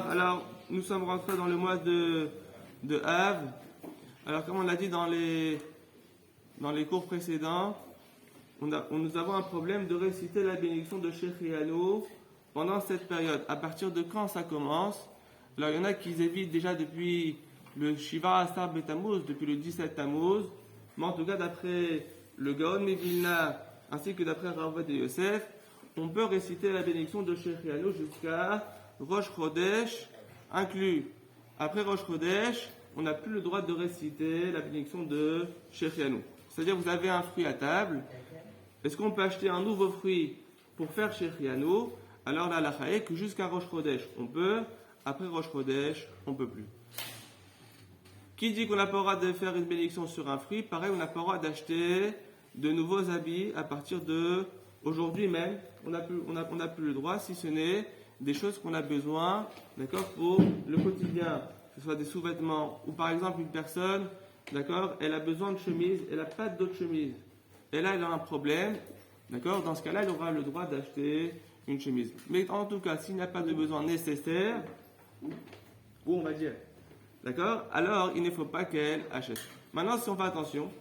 Alors, nous sommes rentrés dans le mois de Av. Alors, comme on l'a dit dans les cours précédents, nous avons un problème de réciter la bénédiction de Shechianu pendant cette période. À partir de quand ça commence? Alors, il y en a qui évitent déjà depuis le Shiva Asar Betamuz, depuis le 17 Tammuz. Mais en tout cas, d'après le Gaon Mevilna, ainsi que d'après Rav de Yosef, on peut réciter la bénédiction de Shechianu jusqu'à Rosh Chodesh inclus. Après Rosh Chodesh, on n'a plus le droit de réciter la bénédiction de Shechianu. C'est-à-dire, vous avez un fruit à table. Est-ce qu'on peut acheter un nouveau fruit pour faire Shechianu? Alors là, la est que jusqu'à Rosh Chodesh, on peut. Après Rosh Chodesh, on ne peut plus. Qui dit qu'on n'a pas le droit de faire une bénédiction sur un fruit? Pareil, on n'a pas le droit d'acheter de nouveaux habits à partir de aujourd'hui même. On n'a plus le droit, si ce n'est des choses qu'on a besoin, d'accord, pour le quotidien, que ce soit des sous-vêtements, ou par exemple une personne, d'accord, elle a besoin de chemise, elle n'a pas d'autre chemise, et là elle a un problème, d'accord, dans ce cas-là elle aura le droit d'acheter une chemise. Mais en tout cas, s'il n'y a pas de besoin nécessaire, ou on va dire, d'accord, alors il ne faut pas qu'elle achète. Maintenant, si on fait attention,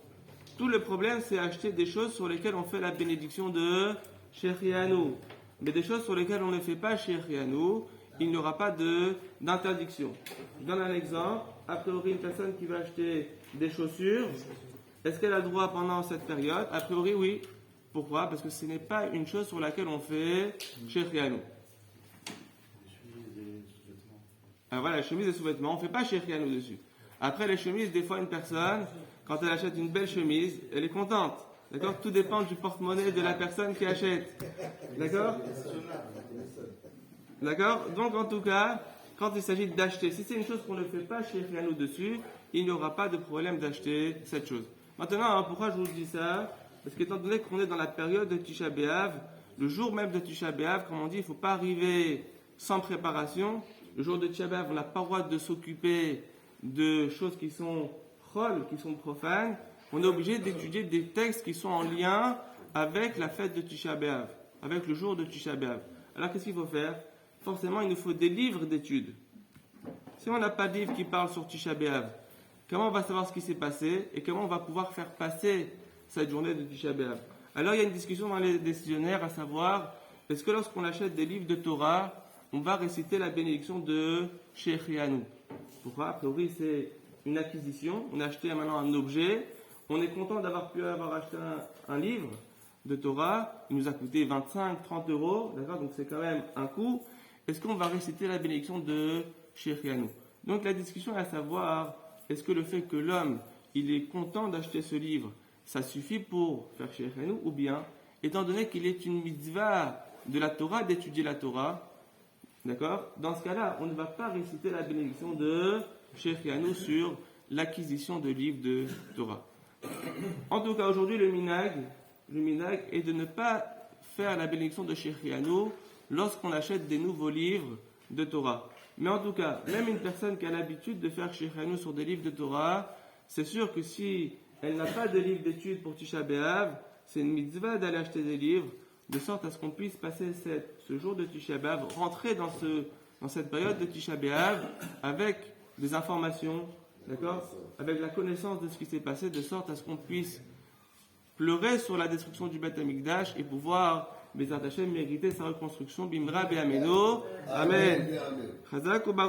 tout le problème c'est acheter des choses sur lesquelles on fait la bénédiction de Shechianu. Mais des choses sur lesquelles on ne fait pas Shechianu, il n'y aura pas d'interdiction. Je donne un exemple. A priori, une personne qui va acheter des chaussures, est-ce qu'elle a le droit pendant cette période? A priori, oui. Pourquoi? Parce que ce n'est pas une chose sur laquelle on fait Shechianu. Alors voilà, les chemises et sous-vêtements, on ne fait pas Shechianu dessus. Après, les chemises, des fois, une personne, quand elle achète une belle chemise, elle est contente. D'accord? Tout dépend du porte-monnaie de la personne qui achète. D'accord? D'accord? Donc, en tout cas, quand il s'agit d'acheter, si c'est une chose qu'on ne fait pas chez Shechianu dessus, il n'y aura pas de problème d'acheter cette chose. Maintenant, pourquoi je vous dis ça? Parce qu'étant donné qu'on est dans la période de Tisha B'Av, le jour même de Tisha B'Av, comme on dit, il ne faut pas arriver sans préparation. Le jour de Tisha B'Av, on n'a pas le droit de s'occuper de choses qui sont chol, qui sont profanes. On est obligé d'étudier des textes qui sont en lien avec la fête de Tisha B'Av, avec le jour de Tisha B'Av. Alors qu'est-ce qu'il faut faire? Forcément, il nous faut des livres d'études. Si on n'a pas de livre qui parle sur Tisha B'Av, comment on va savoir ce qui s'est passé et comment on va pouvoir faire passer cette journée de Tisha B'Av? Alors il y a une discussion dans les décisionnaires à savoir, est-ce que lorsqu'on achète des livres de Torah, on va réciter la bénédiction de Shechianu? Pourquoi? A priori, c'est une acquisition. On a acheté maintenant un objet. On est content d'avoir pu avoir acheté un livre de Torah. Il nous a coûté 25, 30 euros. D'accord? Donc c'est quand même un coût. Est-ce qu'on va réciter la bénédiction de Shechianu? Donc la discussion est à savoir, est-ce que le fait que l'homme, il est content d'acheter ce livre, ça suffit pour faire Shechianu? Ou bien, étant donné qu'il est une mitzvah de la Torah, d'étudier la Torah, d'accord? Dans ce cas-là, on ne va pas réciter la bénédiction de Shechianu sur l'acquisition de livres de Torah. En tout cas, aujourd'hui, le minhag est de ne pas faire la bénédiction de Shechianu lorsqu'on achète des nouveaux livres de Torah. Mais en tout cas, même une personne qui a l'habitude de faire Shechianu sur des livres de Torah, c'est sûr que si elle n'a pas de livre d'études pour Tisha B'Av, c'est une mitzvah d'aller acheter des livres, de sorte à ce qu'on puisse passer ce jour de Tisha B'Av, rentrer dans cette période de Tisha B'Av avec des informations, d'accord, avec la connaissance de ce qui s'est passé, de sorte à ce qu'on puisse pleurer sur la destruction du Beth Amikdash et pouvoir, Bezrat Hashem, mériter sa reconstruction. Bimra Be'ameno. Amen. Chazak ou Baruch.